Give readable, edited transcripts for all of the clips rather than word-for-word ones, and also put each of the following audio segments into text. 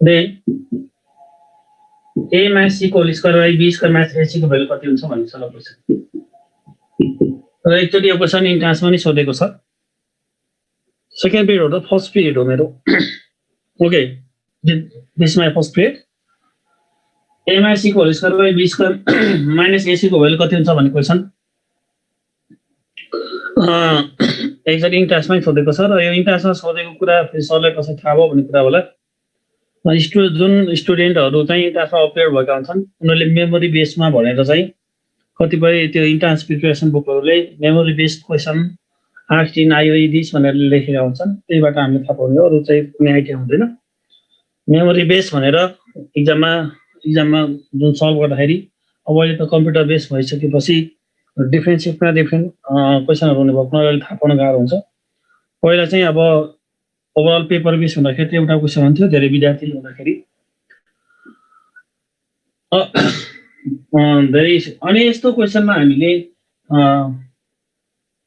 then a minus c को whole square by b square minus ac को value कति हुन्छ भन्ने छ ल क्वेसन। र एकचोटि यो क्वेसन इन्ट्रान्समा नि सोधेको छ। सेकेन्ड पिरियड हो त फर्स्ट पिरियड हो मेरो। Okay, this my first period. a minus c को whole square by b square minus ac को भ्यालु कति हुन्छ भन्ने क्वेसन एकचोटि इन्ट्रान्समा सोधेको छ। र यो इन्ट्रान्समा सोधेको कुरा फेरि सरलाई कसरी थाहा भयो भन्ने कुरा होला। जुन स्टुडेन्टहरू चाहिँ इन्ट्रान्समा अपियर भएका हुन्छन् उनीहरूले मेमोरी बेसमा भनेर चाहिँ कतिपय त्यो इन्ट्रान्स प्रिपरेसन बुकहरूले memory based question asked in IOE this भनेर लेखेका हुन्छन्। त्यहीबाट हामीले थाहा पाउने हो, अरू चाहिँ कुनै आइडिया हुँदैन। मेमोरी बेस भनेर इक्जाममा जुन सल्भ गर्दाखेरि अब अहिले त कम्प्युटर बेस भइसकेपछि डिफ्रेन्ट सिफ्टमा डिफ्रेन्ट क्वेसनहरू हुने भएको अहिले थाहा पाउन गाह्रो हुन्छ। पहिला चाहिँ अब ओभरअल पेपर बेस हुँदाखेरि चाहिँ एउटा क्वेसन हुन्थ्यो, धेरै विद्यार्थीले हुँदाखेरि धेरै। अनि यस्तो क्वेसनमा हामीले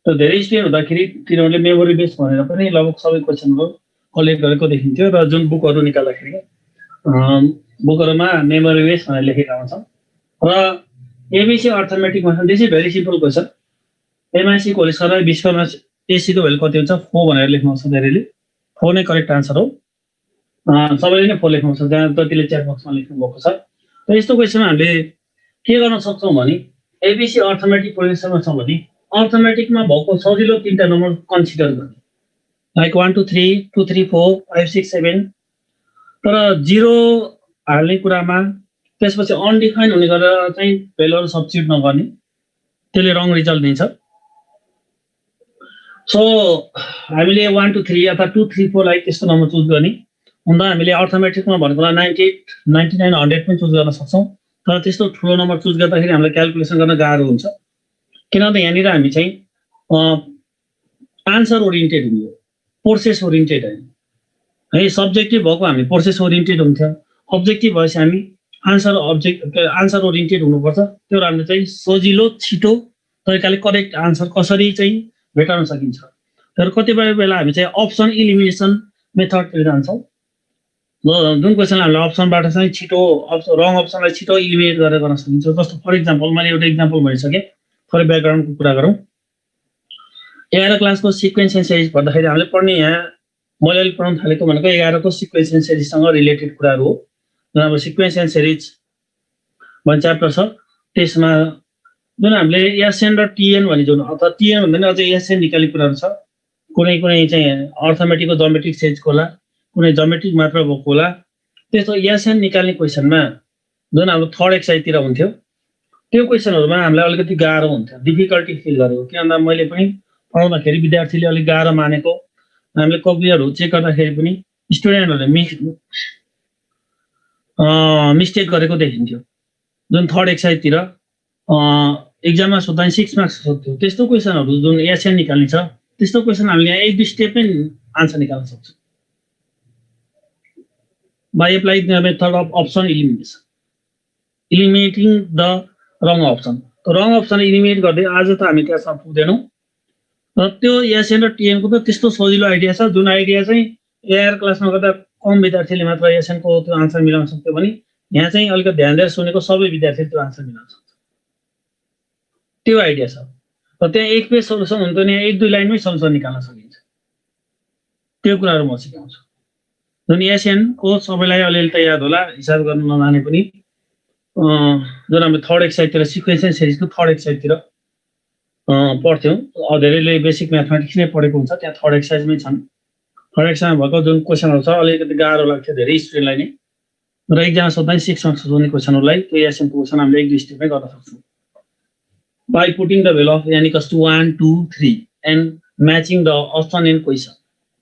धेरै स्टुडेन्ट हुँदाखेरि तिनीहरूले मेमोरी बेस भनेर पनि लगभग सबै क्वेसनहरू कलेक्ट गरेको देखिन्थ्यो। र जुन बुकहरू निकाल्दाखेरि बुकहरूमा मेमोरी बेस भनेर लेखेका हुन्छन्। र ABC arithmetic question, this is very simple question. एमआइसी को होल स्क्वायर बी स्क्वायरमा एसी को भ्यालु कति हुन्छ 4 भनेर लेख्नुहुन्छ धेरैले। 4 नै करेक्ट आन्सर हो। सबैले नै 4 लेख्नुहुन्छ, जहाँ जतिले च्याट बक्समा लेख्नु भएको छ। र यस्तो क्वेसनमा हामीले के गर्न सक्छौँ भने एबिसी अर्थमेटिक पोजिसनमा छ भने अर्थमेटिकमा भएको सजिलो 3टा नम्बर कन्सिडर गर्ने, लाइक 1 2 3 2 3 4 5 6 7। तर 0 हाल्ने कुरामा त्यसपछि अनडिफाइन हुने गरेर चाहिँ भ्यालुहरू सब्स्टिट्युट नगर्ने, त्यसले रङ रिजल्ट दिन्छ। सो हामीले 1 2 3 अथवा 2 3 4 लाई त्यस्तो नम्बर चुज गर्ने हुँदा हामीले अर्थमेटिकमा भनेको 98 99 100 पनि चुज गर्न सक्छौँ। तर त्यस्तो ठुलो नम्बर चुज गर्दाखेरि हामीलाई क्याल्कुलेसन गर्न गाह्रो हुन्छ, किनभने यहाँनिर हामी चाहिँ आन्सर ओरिएन्टेड हुने हो, प्रोसेस ओरिएन्टेड होइन है। सब्जेक्टिभ भएको हामी प्रोसेस ओरिएन्टेड हुन्थ्यो, अब्जेक्टिभ भएपछि हामी आन्सर ओरिएन्टेड हुनुपर्छ। त्यो हामीले चाहिँ सजिलो छिटो तरिकाले करेक्ट आन्सर कसरी चाहिँ भेटाउन सकिन्छ। तर कतिपय बेला हामी चाहिँ अप्सन इलिमिनेसन मेथडतिर जान्छौँ। जुन क्वेसन हामीले अप्सनबाट चाहिँ छिटो रङ अप्सनलाई छिटो इलिमिनेट गरेर गर्न सकिन्छ। जस्तो फर इक्जाम्पल मैले एउटा इक्जाम्पल भनिसकेँ, थोरै ब्याकग्राउन्डको कुरा गरौँ। 11 क्लासको सिक्वेन्स एन्ड सिरिज भन्दाखेरि हामीले पढ्ने यहाँ मैले अहिले पढाउन थालेको भनेको 11 को सिक्वेन्स एन्ड सिरिजसँग रिलेटेड कुराहरू हो। जुन अब सिक्वेन्स एन्ड सिरिज भन्ने च्याप्टर छ त्यसमा जुन हामीले एसएन र टिएन भने जुन अथवा टिएन भन्दा नि अझै एसएन निकाल्ने कुराहरू छ। कुनै चाहिँ अर्थमेटिकको जोमेट्रिक सेन्सको होला, कुनै जोमेट्रिक मात्र भएको होला। त्यस्तो एसएन निकाल्ने क्वेसनमा जुन हाम्रो थर्ड एक्सर्साइजतिर हुन्थ्यो त्यो क्वेसनहरूमा हामीलाई अलिकति गाह्रो हुन्थ्यो, डिफिकल्टी फिल गरेको। किन भन्दा मैले पनि पढाउँदाखेरि विद्यार्थीले अलिक गाह्रो मानेको, हामीले कपीहरू चेक गर्दाखेरि पनि स्टुडेन्टहरूले मिस्टेक गरेको देखिन्थ्यो। जुन थर्ड एक्सर्साइजतिर एक्जाममा सोध्दा 6 मार्क्स सोध्थ्यो। त्यस्तो क्वेसनहरू जुन एसएन निकाल्ने छ त्यस्तो क्वेसन हामीले यहाँ 1-2 स्टेपमै आन्सर निकाल्न सक्छौँ by applying the method of option elimination, eliminating the wrong option. Wrong option eliminate गर्दै आज त हामी त्यहाँसम्म पुग्दैनौँ। र त्यो एसएन र टिएनको त त्यस्तो सजिलो आइडिया छ, जुन आइडिया चाहिँ एआर क्लासमा गर्दा कम विद्यार्थीले मात्र एसएनको त्यो आन्सर मिलाउन सक्थ्यो भने यहाँ चाहिँ अलिकति ध्यान दिएर सुनेको सबै विद्यार्थीले त्यो आन्सर मिलाउन सक्छ। त्यो आइडिया छ। र त्यहाँ 1 पेज सोल्युसन हुन्थ्यो नि, 1-2 लाइनमै सोल्युसन निकाल्न सकिन्छ। त्यो कुराहरू म सिकाउँछु। जुन एसएनको सबैलाई अलिअलि त याद होला, हिसाब गर्न नजाने पनि जुन हामी थर्ड एक्सर्साइजतिर सिक्वेन्स एन्ड सिरिजको थर्ड एक्सर्साइजतिर पढ्थ्यौँ। धेरैले बेसिक म्याथमेटिक्स नै पढेको हुन्छ, त्यहाँ थर्ड एक्सर्साइजमै छन्। थर्ड एक्सर्साइजमा भएको जुन क्वेसनहरू छ अलिकति गाह्रो लाग्थ्यो धेरै स्टुडेन्टलाई नै। र एक्जाममा सोध्दा 6 मार्क्स सोध्ने क्वेसनहरूलाई त्यो एसएनको क्वेसन हामीले 1-2 स्टेपमै गर्न सक्छौँ। By putting the value of n equals to 1 2 3 and matching the option in question.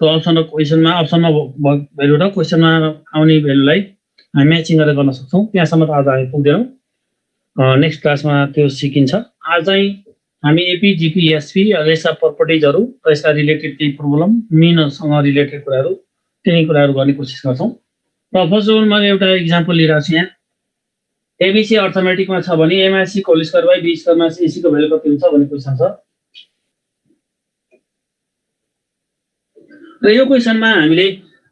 तो अप्सन र क्वेसनमा अप्सनमा भ्यालु र क्वेसनमा आउने भ्यालुलाई हामी म्याचिङ गरेर गर्न सक्छौँ। त्यहाँसम्म त आज हामी पुग्दैनौँ, नेक्स्ट क्लासमा त्यो सिकिन्छ। आज चाहिँ हामी एपी जिपी एसपी र यसका प्रपर्टिजहरू र यसका रिलेटेड केही प्रब्लम मिनसँग रिलेटेड कुराहरू त्यही कुराहरू गर्ने कोसिस गर्छौँ। र फर्स्ट अफ अल मैले एउटा इक्जाम्पल लिइरहेको छु यहाँ। एबिसी अर्थमेटिकमा छ भने एमआइसी को होल स्क्वायर बाई बी स्क्वायरमा एसी को भ्यालु कति हुन्छ भन्ने क्वेसन छ। र यो क्वेसनमा हामीले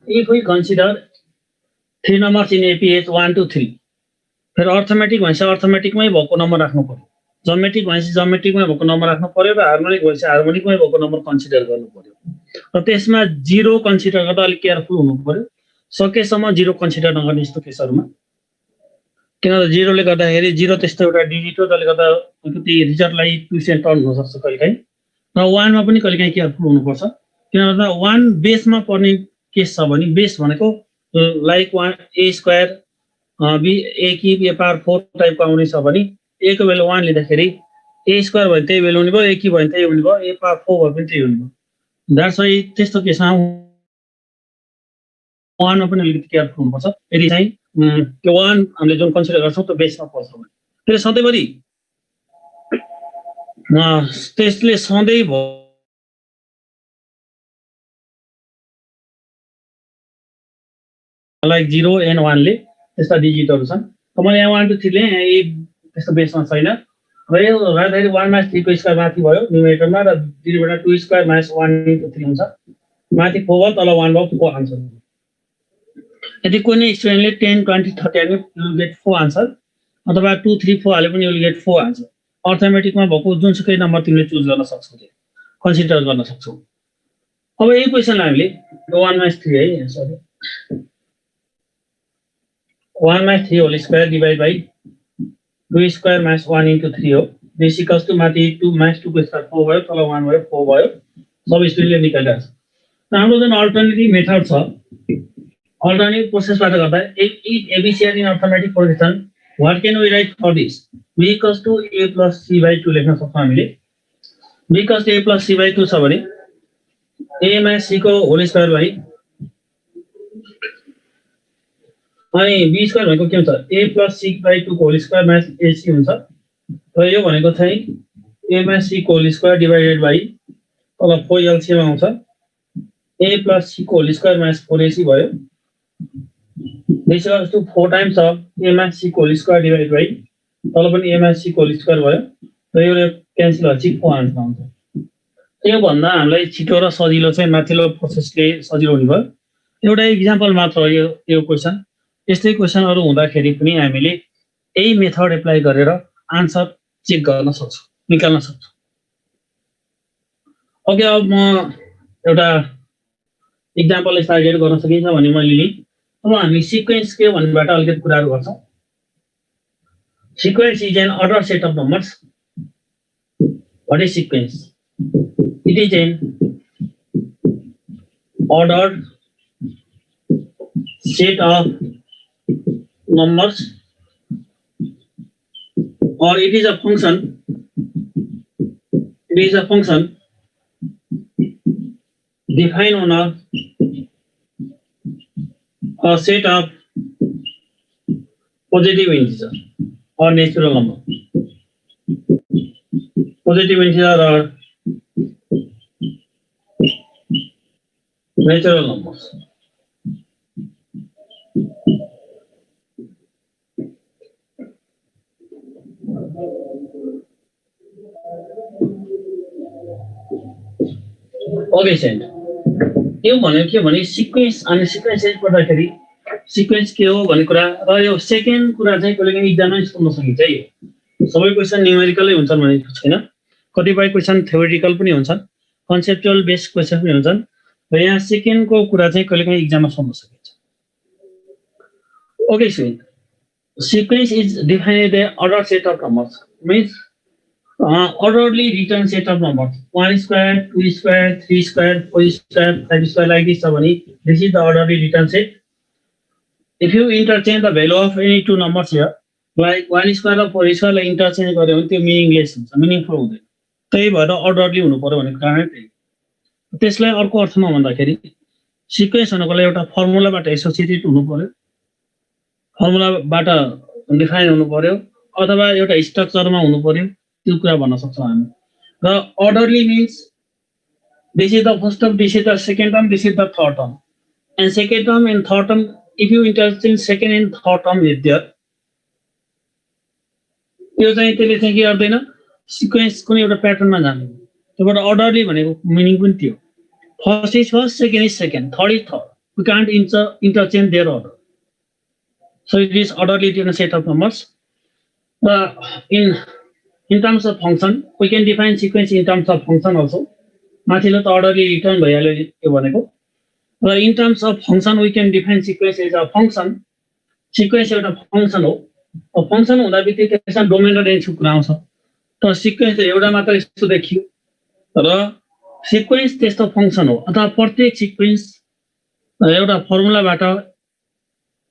if we consider 3 numbers in APH 1 to 3 फेरि अर्थमेटिक भनेपछि अर्थमेटिकमै भएको नम्बर राख्नु पर्यो ज्योमेट्रिक भनेपछि ज्योमेट्रिकमै भएको नम्बर राख्नु पर्यो र हार्मोनिक भनेपछि हार्मोनिकमै भएको नम्बर कन्सिडर गर्नु पर्यो र त्यसमा 0 कन्सिडर गर्दा अलिक केयरफुल हुनु पर्यो सकेसम्म 0 कन्सिडर नगर्ने यस्तो केसहरुमा किनभने 0 ले गर्दाखेरि 0 त्यस्तो एउटा डिजिट हो जसले गर्दा कति रिजल्टलाई ट्विस्ट एन्ड टर्न हुन सक्छ कहिलेकाहीँ र 1 मा पनि कहिलेकाहीँ केयरफुल हुनुपर्छ किनभने 1 बेसमा पर्ने केस छ भने बेस भनेको like 1 a square B a cube a power 4 टाइपको आउने छ भने a को भ्यालु 1 लिँदाखेरि a स्क्वायर भने त्यही भ्यालु हुने भयो a क्यूब भने त्यही हुने भयो a पावर 4 भने पनि त्यही हुने भयो द्याट्स वाइ त्यस्तो केसमा 1 मा पनि अलिकति केयरफुल हुनुपर्छ यदि चाहिँ त्यो 1 हामीले जुन कन्सिडर गर्छौं त्यो बेसमा पर्छ भने फेरि सधैँभरि त्यसले सधैँ लाइक 0 एन्ड 1 ले त्यस्ता डिजिटहरु छन् मैले यहाँ 1 2 3 ले ए त्यस्तो बेसमा छैन र यो राख्दाखेरि 1 - 3 को स्क्वायर माथि भयो न्युमेरेटरमा र डिनोमिनेटर 2 स्क्वायर - 1 * 3 हुन्छ माथि 4 भयो तल 1 भयो 4 आन्सर यदि कुनै स्टुडेन्टले 10 20 30 हाल्यो यु विल गेट 4 आन्सर अथवा 2 3 4 हाले पनि यु विल गेट 4 आन्सर अर्थमेटिकमा भएको जुनसुकै नम्बर तिमीले चुज गर्न सक्छौ कन्सिडर गर्न सक्छौ अब यही क्वेशनलाई हामीले 1 - 3 है sorry 1 - 3 whole square divide by 2 square - 1 * 3 हो दिस इक्वल्स टु माथि 2 - 2 को स्क्वायर 4 भयो तल 1 भयो 4 भयो सब स्टुडेन्टले निकालिरहेछ हाम्रो जुन अल्टरनेटिभ मेथड छ अल्टरनेटिभ प्रोसेसबाट गर्दा if ABCD in arithmetic progression what can we write for this b equals to a plus c by 2 लेख्न सक्छौं हामीले b equals to a plus c by 2 छ भने a minus c को whole square by अनि b square भनेको के हुन्छ a plus c by 2 को होल स्क्वायर माइनस ac हुन्छ र यो भनेको चाहिँ a minus c को होल स्क्वायर डिवाइडेड बाइ तल 4 एलसीएम आउँछ a plus c को होल स्क्वायर माइनस 4ac भयो this equals to 4 times of a minus c को होल स्क्वायर डिवाइडेड बाइ तल पनि a minus c को होल स्क्वायर भयो र यो क्यान्सल भएपछि 4 आन्सर आउँछ यो भन्दा हामीलाई छिटो र सजिलो चाहिँ माथिल्लो प्रोसेसले सजिलो हुने भयो एउटा एक्जाम्पल मात्र हो यो क्वेशन यस्तै क्वेशनहरु हुँदाखेरि पनि हामीले यही मेथड एप्लाई गरेर आन्सर चेक गर्न सक्छौं निकाल्न सक्छौं ओके अब म एउटा एक्जाम्पल स्टार्ट गर्न सकिन्छ भने मैले नि अब हामी सिक्वेन्स के भन्नेबाट अलिकति कुराहरु गर्छौं sequence is an ordered set of numbers what is sequence it is an ordered set of numbers or it is a function defined on a set of positive integer or natural number positive integer or natural numbers okay send यो भनेको के भने sequence अनि sequence change गर्दाखेरि sequence के हो भन्ने कुरा र यो सेकेन्ड कुरा चाहिँ कहिलेकाहीँ एक्जाममै सोध्न सकिन्छ है सबै क्वेशन न्युमेरिकलै हुन्छन् भनेको छैन कतिपय क्वेशन थ्योरेटिकल पनि हुन्छन् कन्सेप्चुअल बेस्ड क्वेशन पनि हुन्छन् र यहाँ सेकेन्डको कुरा चाहिँ कहिलेकाहीँ एक्जाममा सोध्न सकिन्छ okay student sequence is defined as ordered set of numbers means orderly written set of numbers 1 square 2 square 3 square 4 square 5 square like this this is the orderly written set if you interchange the value of any two numbers here like 1 square र 4 square लाई interchange गर्यो भने त्यो meaningless हुन्छ meaningful हुँदैन त्यही भएर orderly हुनु पर्यो भनेको कारण त्यही त्यसलाई अर्को अर्थमा भन्दाखेरि सिक्वेन्स भनेको एउटा फर्मुलाबाट एसोसिएटेड हुनु पर्यो फर्मुलाबाट डिफाइन हुनु पर्यो अथवा एउटा स्ट्रक्चरमा हुनु पर्यो त्यो कुरा भन्न सक्छौं हामी र orderly means this is the first term this is the second term this is the third term and second term and third term if you interchange second and third term with there यो चाहिँ त्यसले चाहिँ के गर्दैन sequence कुनै एउटा प्याटर्नमा जान्छ त्यसबाट orderly भनेको मिनिङ पनि त्यो first is first second is second third is third we can't interchange their order So it is orderly in a set of numbers. In terms of function, we can define sequence in terms of function also. माथिल्लो त orderly return भइहाल्यो यो भनेको. र in terms of function, we can define sequence as a function. Sequence एउटा function हो. Function हुँदा बित्तिकै त्यसमा डोमेन र रेन्जको कुरा आउँछ. तर सिक्वेन्स एउटा मात्र यस्तो देखियो र सिक्वेन्स त्यस्तो फंक्सन हो अथवा प्रत्येक सिक्वेन्स एउटा फर्मुलाबाट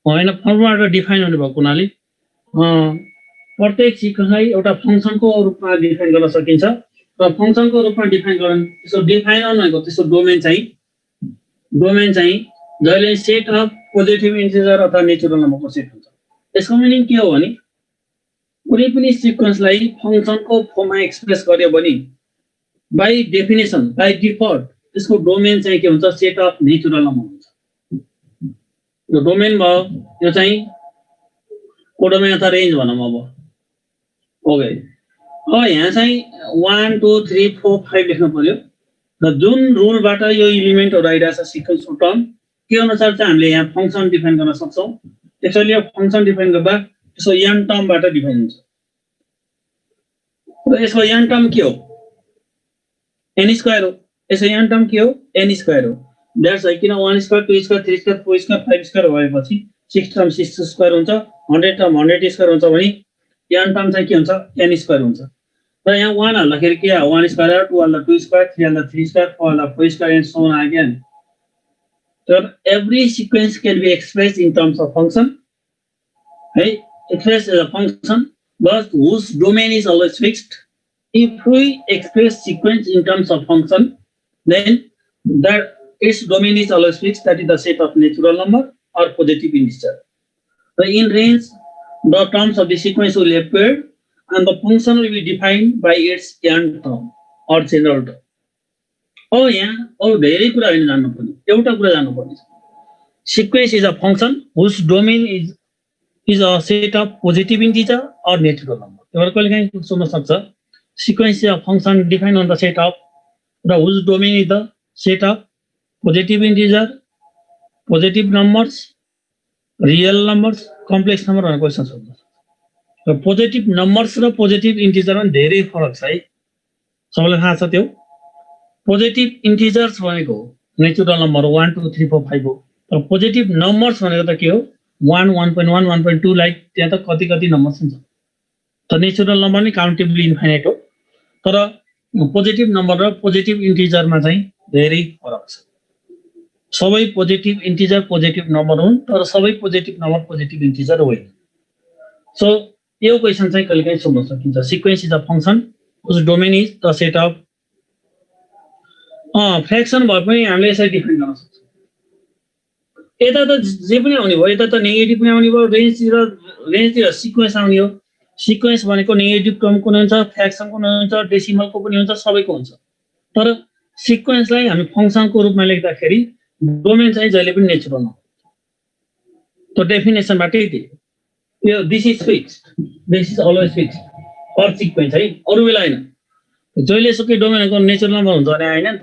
होइन फर्मुलाबाट डिफाइन हुने भएको हुनाले प्रत्येक सिक्वेन्सलाई एउटा फंक्सनको रूपमा डिफाइन गर्न सकिन्छ र फंक्सनको रूपमा डिफाइन गर्न त्यसको डिफाइन भनेको त्यसको डोमेन चाहिँ जहिले सेट अफ पोजिटिभ इन्टिजर अथवा नेचुरल नम्बरको सेट हुन्छ. यसको मिनिङ के हो भने कुनै पनि सिक्वेन्सलाई फंक्सनको फर्ममा एक्सप्रेस गर्यो भने बाइ डेफिनेसन बाइ डिफल्ट त्यसको डोमेन चाहिँ के हुन्छ सेट अफ नेचुरल नम्बर हुन्छ. यो डोमेन भयो यो चाहिँ कोडोमेन अथवा रेन्ज भनौँ अब. ओके अब यहाँ चाहिँ 1 2 3 4 5 लेख्नु पर्यो र जुन रुलबाट यो एलिमेन्टहरु आइरहेछ सिक्वेन्सको टर्म के अनुसार चाहिँ हामीले यहाँ फंक्सन डिफाइन गर्न सक्छौं. एक्चुअली यो फंक्सन डिफाइन गर्दा यसको n टर्मबाट डिफाइन हुन्छ र यसको n टर्म के हो n स्क्वायर हो. यसको n टर्म के हो n स्क्वायर हो. दैट्स है किन 1 square 2 square 3 square 4 square 5 square भएपछि 6 टर्म 6 स्क्वायर हुन्छ 100 टर्म 100 स्क्वायर हुन्छ भने n टर्म चाहिँ के हुन्छ n स्क्वायर हुन्छ. र यहाँ 1 हाल्दाखेरि के 1 स्क्वायर 2 हाल्दा 2 स्क्वायर 3 हाल्दा 3 स्क्वायर 4 हाल्दा 4 square and so on again. So every sequence can be expressed in terms of function, right? Expressed as a function, but whose domain is always fixed. If we express sequence in terms of function, then that its domain is always fixed. That is the set of natural number or positive integer. So in range, the terms of the sequence will appear, and the function will be defined by its n term or general term. Oh yeah, धेरै कुरा हैन जान्नु पर्ने. एउटा कुरा जान्नु पर्ने छ. Sequence is a function whose domain is a set of positive integer or natural number. एउटा कहिलेकाहीँ सोध्न सक्छ. Sequence is a function defined on the set of whose domain is the set of positive integer, positive numbers, real numbers, complex number भनेर question सोध्छ. र positive numbers र positive इन्टिजरमा धेरै फरक छ है. सबैलाई थाहा छ त्यो. पोजिटिभ इन्टिजर्स भनेको नेचुरल नम्बर 1 2 3 4 5 हो. तर पोजिटिभ नम्बर्स भनेको त के हो 1 1.1 1.2 लाइक त्यहाँ त कति कति नम्बर्स हुन्छ. त नेचुरल नम्बर नै काउन्टेबली इन्फाइनाइट हो. तर पोजिटिभ नम्बर र पोजिटिभ इन्टिजरमा चाहिँ धेरै फरक छ. सबै पोजिटिभ इन्टिजर पोजिटिभ नम्बर हुन् तर सबै पोजिटिभ नम्बर पोजिटिभ इन्टिजर होइन. सो यो क्वेशन चाहिँ कहिलेकाहीँ सोध्न सकिन्छ. Sequence is a function whose domain is the set of fraction भए पनि हामीले यसरी डिफाइन गर्न सक्छौं. यता त जे पनि आउने भयो. यता त नेगेटिभ पनि आउने भयो. रेन्जतिर सिक्वेन्स आउने हो. सिक्वेन्स भनेको नेगेटिभ टर्मको पनि हुन्छ फ्र्याक्सनको पनि हुन्छ डेसिमलको पनि हुन्छ सबैको हुन्छ. तर सिक्वेन्सलाई हामी फंक्सनको रूपमा लेख्दाखेरि डोमेन चाहिँ जहिले पनि नेचुरल हो. त डेफिनेसनबाटै दिए यो this is fixed. This is always fixed for sequence है. अरु बेला हैन. जहिले सुकै डोमेनको नेचुरल नम्बर हुन्छ भने हैन नि त.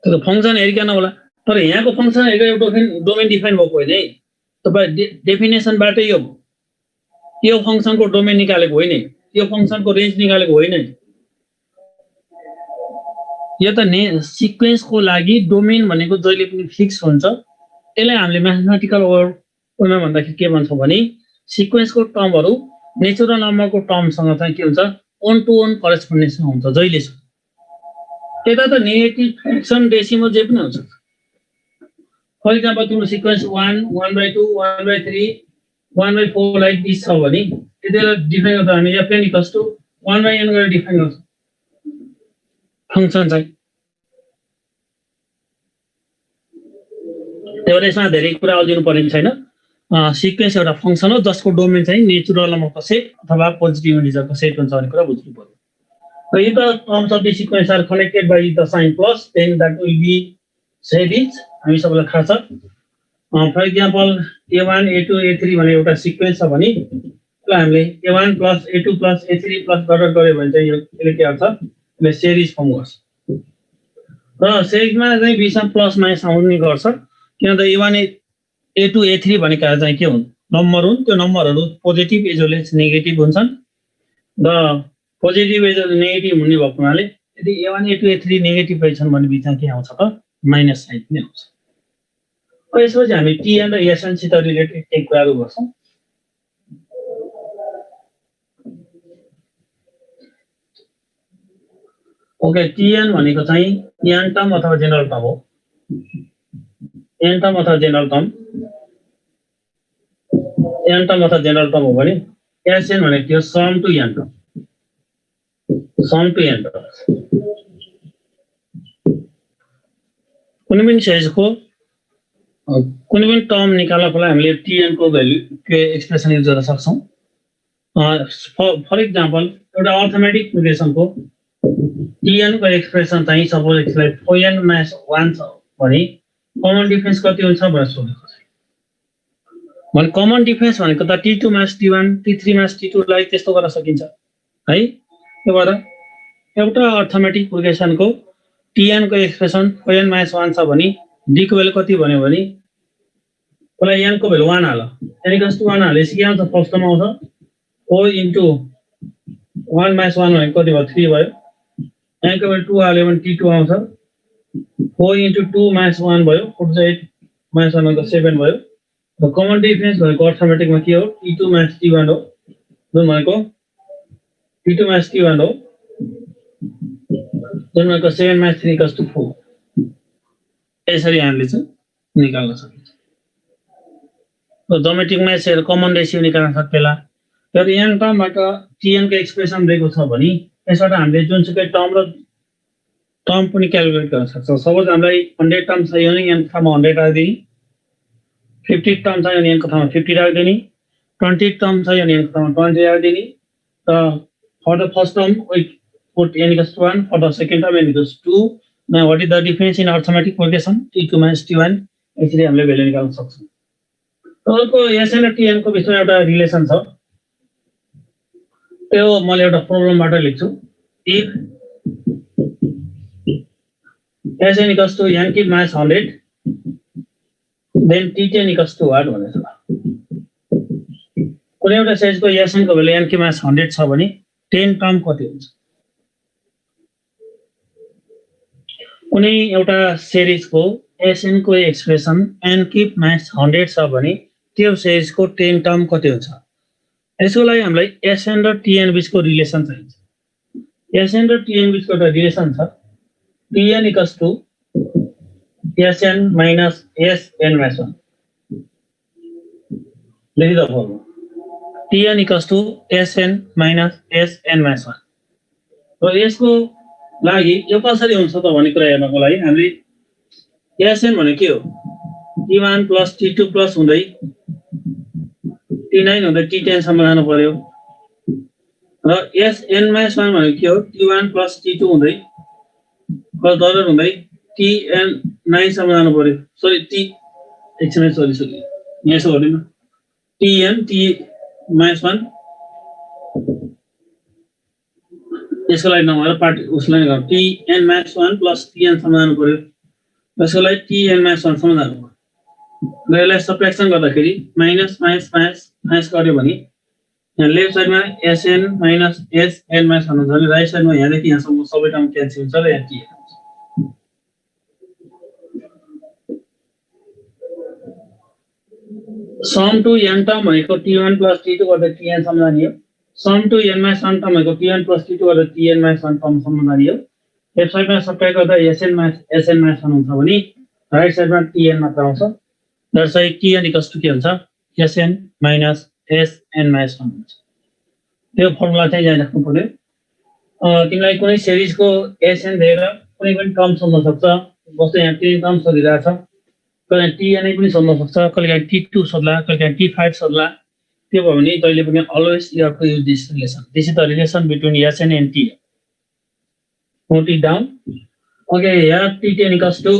त्यो फंक्सन हेरिकन होला. तर यहाँको फंक्सन हेरेको एउटा डोमेन डिफाइन भएको होइन है. तपाई डेफिनेसनबाटै यो फंक्सनको डोमेन निकालेको होइन. यो फंक्सनको रेन्ज निकालेको होइन. यो त सिक्वेन्सको लागि डोमेन भनेको जहिले पनि फिक्स हुन्छ. यसलाई हामीले म्याथमेटिकल वर्डमा भन्दाखेरि के भन्छौं भने सिक्वेन्सको टर्महरु नेचुरल नम्बरको टर्मसँग चाहिँ के हुन्छ वन टु वन करेस्पोन्डेन्समा हुन्छ जहिलेसम्म. यता त नेगेटिभ फ्र्याक्सन डेसिमल जे पनि हुन्छ. फर एक्जाम्पल तिम्रो सिक्वेन्स 1 1/2 1/3 1/4 लाइक दिस छ भने यतिले डिफाइन गर्दा हामी f n = 1/n गरेर डिफाइन गर्छौं फंक्सन चाहिँ. त्यही भएर यसमा धेरै कुरा अल्झिनु पर्ने छैन. सिक्वेन्स एउटा फंक्सन हो जसको डोमेन चाहिँ नेचुरल नम्बरको सेट अथवा पोजिटिभ इन्टिजरको सेट हुन्छ भन्ने कुरा बुझ्नु पर्यो. If the terms of the sequence are connected by the sign plus, then that will be said is हामी सबैलाई थाहा छ. For example, a1 a2 a3 भने एउटा सिक्वेन्स छ भने त्यसलाई हामीले a1 + a2 + a3 + डट गरे भने चाहिँ यो के हुन्छ यसले सिरिज फर्म गर्छ. र सिरिजमा चाहिँ बीचमा प्लस माइनस आउने गर्छ. किन त a1 A to A3 भनेका चाहिँ के हुन् नम्बर हुन् त्यो नम्बरहरू positive as well as negative हुन्छन् र पोजिटिभ एज वेल नेगेटिभ हुने भएको हुनाले यदि A1 A2 A3 नेगेटिभ रहेछन् भने बिचमा के आउँछ त माइनस साइन पनि आउँछ यसपछि हामी TN र SN सित रिलेटेड केही कुराहरू गर्छौं ओके TN भनेको चाहिँ n टर्म अथवा जेनरल टर्म हो n टर्म अथवा जेनरल टर्म हो भने SN भनेको त्यो सम टु n टर्म कुनै पनि साइजको कुनै पनि टर्म निकाल्नको लागि हामीले TN को भ्यालु के एक्सप्रेसन युज गर्न सक्छौं फर एक्जाम्पल एउटा अर्थमेटिक प्रोग्रेसनको TN को एक्सप्रेसन चाहिँ सपोज यसलाई n माइनस 1 छ भने कमन डिफरेन्स कति हुन्छ भनेर सोधेको छ भने कमन डिफरेन्स भनेको त T2 minus T1 T3 minus T2 लाई त्यस्तो गर्न सकिन्छ है त्यो भएर एउटा अर्थमेटिक प्रोग्रेसनको TN को एक्सप्रेसन n माइनस 1 छ भने D को भ्यालु कति भन्यो भने मलाई n को भ्यालु 1 हाल n इक्वल्स टु 1 हालेपछि के आउँछ फर्स्टमा आउँछ O इन्टु 1 माइनस 1 भनेको कति भयो 3 भयो n को भ्यालु 2 हाल्यो भने T2 आउँछ 4 इन्टु 2 माइनस 1 भयो 4 to 8 माइनस 1 भनेको 7 भयो र कमन डिफरेन्स भनेको अर्थमेटिकमा के हो T2 माइनस T1 हो जुन भनेको T2 माइनस T1 हो जुन भनेको 7 माइनस 3 इक्वल्स टु 4 यसरी हामीले चाहिँ निकाल्न सकिन्छ र ज्योमेट्रिकमा यसरी कमन रेशियो निकाल्न सकिएला तर n टर्मबाट TN को एक्सप्रेसन दिएको छ भने यसबाट हामीले जुनसुकै टर्म पनि क्याल्कुलेट गर्न सक्छौं सपोज हामीलाई 100 टर्म चाहियो भने n को ठाउँमा 100 राख्दिने 50 टर्म चाहियो भने n को ठाउँमा 50 राख्दिने 20 टर्म चाहियो भने n को ठाउँमा 20 राख्दिने र for the first term we put n equals to 1 for the second term n equals to 2 now what is the difference in arithmetic progression T2 minus T1 यसरी हामीले भ्यालु निकाल्न सक्छौं अर्को SN र TN को बिचमा एउटा रिलेसन छ त्यो मैले एउटा प्रोब्लमबाट लेख्छु if SN equals to n cube minus 100 then T10 equals to what भनेछ कुनै एउटा साइजको SN को भ्यालु n cube minus 100 छ भने 10 टर्म कति हुन्छ कुनै एउटा सिरिजको SN को एक्सप्रेसन n cube minus 100 छ भने त्यो सिरिजको 10 टर्म कति हुन्छ यसको लागि हामीलाई SN र TN बीचको रिलेसन चाहिन्छ SN र TN बीचको एउटा रिलेसन छ TN equals to SN minus SN minus 1 लेखिदा formula TN equals to SN minus SN minus 1 र यसको लागि यो कसरी हुन्छ त भन्ने कुरा हेर्नको लागि हामीले SN भनेको के हो T1 plus T2 plus हुँदै T9 हुँदै T10 सम्म जानु पर्यो र SN minus 1 भनेको के हो T1 plus T2 हुँदै प्लस डलर हुँदै TN9 सम्म जानु पर्यो सरी एकछिन सरी यहाँ यसो गर्दिनु TN T minus 1 यसको लागि नभएर पार्ट उसलाई गर्नु TN minus 1 plus TN सम्म जानु पर्यो यसको लागि TN minus 1 सम्म जानु पर्यो र यसलाई सबट्र्याक्सन गर्दाखेरि माइनस माइनस माइनस माइनस गर्यो भने यहाँ लेफ्ट साइडमा SN minus SN minus 1 हुन्छ भने राइट साइडमा यहाँदेखि यहाँसम्म सबै टर्म क्यान्सल हुन्छ र यहाँ TN sum to n term भनेको T1 plus T2 गर्दा TN सम्म जाने हो sum to n minus 1 term भनेको T1 plus T2 गर्दा TN minus 1 टर्म सम्म जाने हो लेफ्ट साइडमा सबट्र्याक्ट गर्दा SN minus SN minus 1 हुन्छ भने राइट साइडमा TN मात्र आउँछ that's why TN equals to के हुन्छ SN minus SN minus 1 हुन्छ त्यो फर्मुला चाहिँ यहाँ राख्नु पर्यो तिमीलाई कुनै सिरिजको SN दिएर कुनै पनि टर्म सोध्न सक्छ जस्तै यहाँ 3 टर्म सोधिरहेको छ कहिले TN पनि सोध्न सक्छ कहिले T2 सोध्ला कहिले T5 सोध्ला त्यो भयो भने तैले पनि always you have to use this relation this is the relation between SN and TN note it down okay here T10 equals to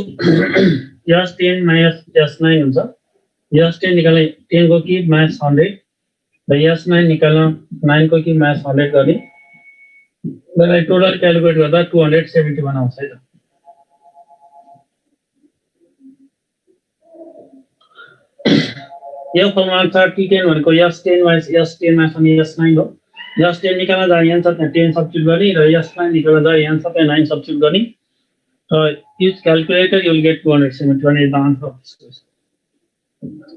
S10 minus S9 हुन्छ S10 निकाल्ने 10 को क्यूब minus 100 र S9 निकाल्न 9 को क्यूब minus 100 गर्ने त्यसलाई total calculate गर्दा 271 आउँछ है त यो फर्मुला अनुसार T10 भनेको S10 S10 अनि S9 हो। S10 निकाल्न जाँदा यहाँ छ 10 सब्स्टिट्युट गर्ने र S9 निकाल्न जाँदा यहाँ छ 9 सब्स्टिट्युट गर्ने। Use calculator, you will get 271 is the answer of this question.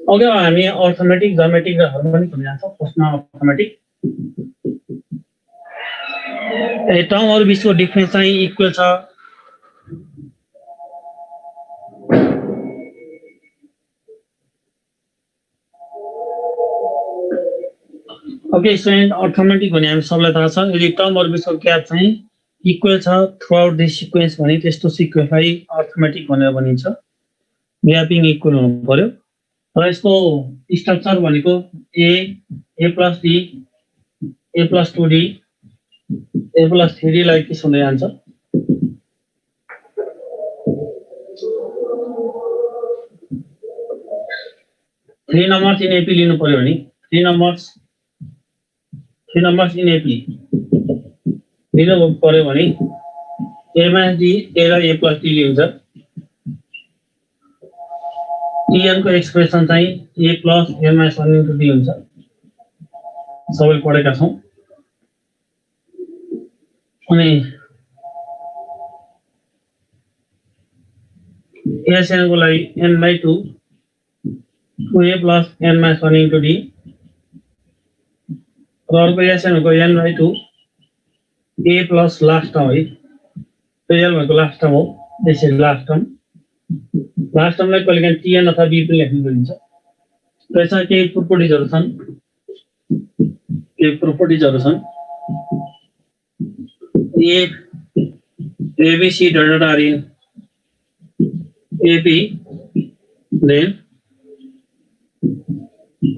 Okay, हामी अर्थमेटिक, ज्योमेट्रिक र हार्मोनिक हुन जान्छ। फर्स्टमा अर्थमेटिक। टर्महरु बीचको डिफरेन्स चाहिँ इक्वल छ। ओके स्टुडेन्ट, अर्थमेटिक भने हामी सबैलाई थाहा छ। यदि टर्महरु बीचको ग्याप चाहिँ इक्वल छ थ्रुआउट द सिक्वेन्स भने त्यस्तो सिक्वेन्सलाई अर्थमेटिक भनेर भनिन्छ। ग्यापिङ इक्वल हुनु पर्यो। र यसको स्ट्रक्चर भनेको a plus d, a plus 2d, a plus 3d like के हुँदै जान्छ। थ्री नम्बर्स इन एपी लिनु पर्यो भने थ्री नम्बर्स इन एपी लिनु पर्यो भने a minus d, a र a plus d लिन्छ। Tn को एक्सप्रेसन चाहिँ a plus n minus 1 into d हुन्छ। सबैले पढेका छौं। अनि Sn को लागि n/2 2a plus n minus 1 into d र अर्को Sn को n/2 a plus last term है। l भनेको लास्ट टर्म हो। This is last term. Last टर्मलाई कहिलेकाहीँ Tn अथवा b पनि लेख्न सकिन्छ। त्यसमा केही प्रोपर्टिजहरु छन्। If ABC dotted are in AP, then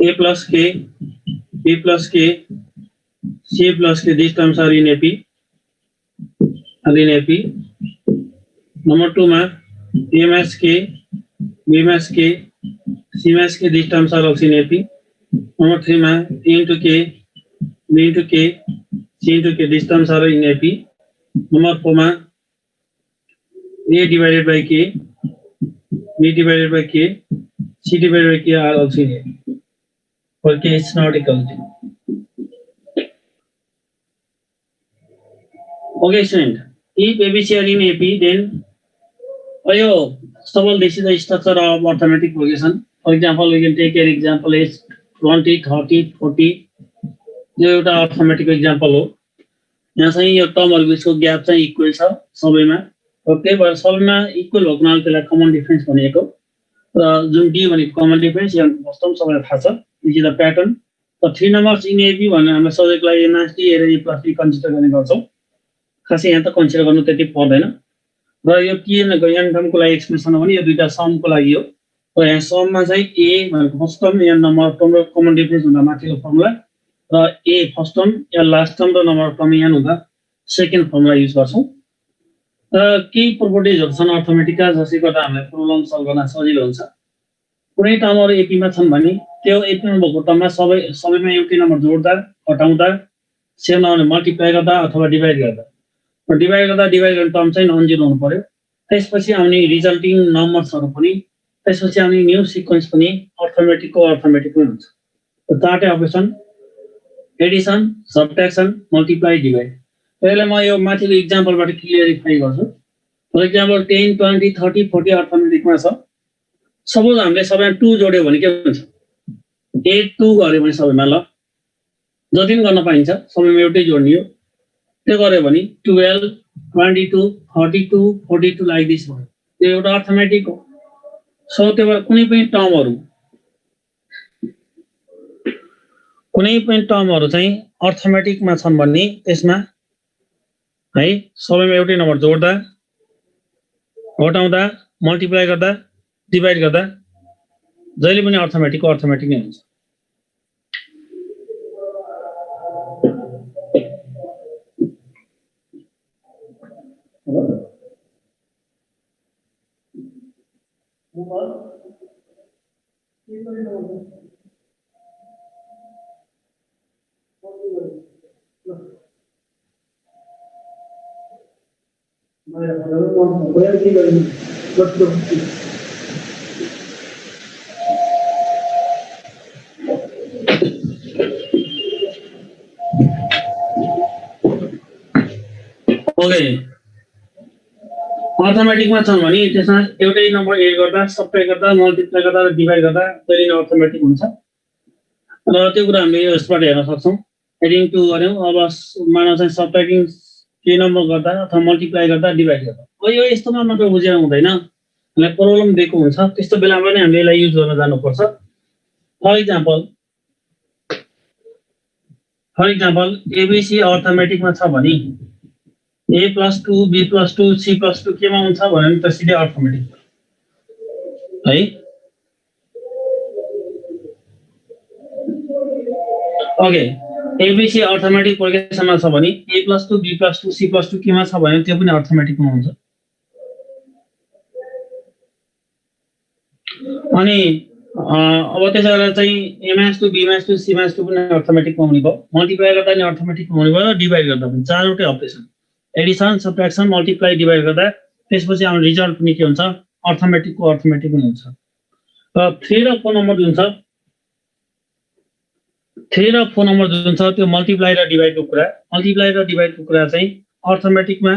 A plus K, B plus K, C plus K, these terms are in AP. Number 2 ma A minus K, B minus K, C minus K, these terms are also in AP. Number 3 ma A into K, B into K, C into K, these terms are in AP. Number 4 ma A divided by K, B divided by K, C divided by K are also in AP. For K is not equal to. Okay, student. If ABC are in AP, then this is the structure of arithmetic progression. For example, we can take an example as 20, 30, 40. यो एउटा arithmetic example हो। यहाँ चाहिँ यो टर्महरु बीचको gap चाहिँ equal छ सबैमा। र त्यही भएर सबैमा इक्वल भएको हुनाले त्यसलाई कमन डिफरेन्स भनिएको। र जुन डी भनेको कमन डिफरेन्स यहाँ वास्तवमा सबैलाई थाहा छ। This is the pattern. र थ्री नम्बर्स इन एबी भन्ने हामीले सजिलोको लागि n - d र a + b कन्सिडर गर्ने गर्छौं। खासै यहाँ त कन्सिडर गर्नु त्यति पर्दैन। र यो Tn को n टर्मको लागि एक्सप्रेसन हो भने यो दुईटा समको लागि हो। र यहाँ सममा चाहिँ a भनेको first term n number term र कमन डिफरेन्स हुँदा माथिल्लो फर्मुला र a first term yeah last term र नम्बर टर्म n हुँदा सेकेन्ड फर्मुला युज गर्छौं। र केही प्रोपर्टिजहरु छन् अर्थमेटिकका जसले गर्दा हामीलाई प्रोब्लम सल्भ गर्न सजिलो हुन्छ। कुनै टर्महरु एपी मा छन् भने त्यो एपी मा भएको टर्ममा सबैमा एउटै नम्बर जोड्दा, घटाउँदा, सेम नम्बरले मल्टिप्लाई गर्दा अथवा डिभाइड गर्दा गर्ने टर्म चाहिँ नन जिरो हुनु पर्यो। त्यसपछि आउने रिजल्टिङ नम्बर्सहरु पनि त्यसपछि आउने न्यू सिक्वेन्स पनि अर्थमेटिकको अर्थमेटिकमै हुन्छ। चारवटै अपरेसन एडिसन, सबट्र्याक्सन, मल्टिप्लाई, डिभाइड। यसलाई म यो माथिल्लो एक्जाम्पलबाट क्लियरिफाई गर्छु। फर एक्जाम्पल 10, 20, 30, 40 अर्थमेटिकमा छ। सपोज हामीले सबैमा 2 जोड्यो भने के हुन्छ? 8 2 गर्यो भने सबैमा ल जति पनि गर्न पाइन्छ सबैमा एउटै जोड्ने हो। त्यो गर्यो भने 12, 22, 32, 42 लाइक दिस भयो। त्यो एउटा अर्थमेटिक हो। सो त्यो भएर कुनै पनि टर्महरु चाहिँ अर्थमेटिकमा छन् भन्ने त्यसमा है सबैमा एउटै नम्बर जोड्दा, घटाउँदा, मल्टिप्लाई गर्दा, डिभाइड गर्दा जहिले पनि अर्थमेटिक नै हुन्छ। ओके अर्थमेटिकमा छ भने त्यसमा एउटै नम्बर एड गर्दा सब्ट्र्याक्ट गर्दा मल्टिप्लाई गर्दा र डिभाइड गर्दा कहिले नै अर्थमेटिक हुन्छ र त्यो कुरा हामीले यसबाट हेर्न सक्छौँ एडिङ टु गर्यौँ अब मानव चाहिँ सब्ट्र्याक्टिङ केही नम्बर गर्दा अथवा मल्टिप्लाई गर्दा डिभाइड गर्दा यो यस्तोमा मात्र बुझेर हुँदैन हामीलाई प्रब्लम दिएको हुन्छ त्यस्तो बेला पनि हामीले यसलाई युज गर्न जानुपर्छ फर इक्जाम्पल एबिसी अर्थमेटिकमा छ भने A plus 2, B plus 2, C plus 2 केमा हुन्छ भने त सिधै अर्थमेटिक है ओके एबिसी अर्थमेटिक प्रोग्रेसनमा छ भने A plus 2, B plus 2, C plus 2 केमा छ भने त्यो पनि अर्थमेटिकमा हुन्छ अनि अब त्यसैले चाहिँ A minus 2, B minus 2, C minus 2 पनि अर्थमेटिकमा हुने भयो मल्टिप्लाई गर्दा नि अर्थमेटिकमा हुने भयो र डिभाइड गर्दा पनि चारवटै operation Edison subtraction multiply divide गर्दा त्यसपछि आउने रिजल्ट पनि के हुन्छ अर्थमेटिकको अर्थमेटिक नै हुन्छ र 3 र 4 नम्बर जुन छ 3 र 4 नम्बर जुन छ त्यो मल्टिप्लाई र डिभाइडको कुरा चाहिँ अर्थमेटिकमा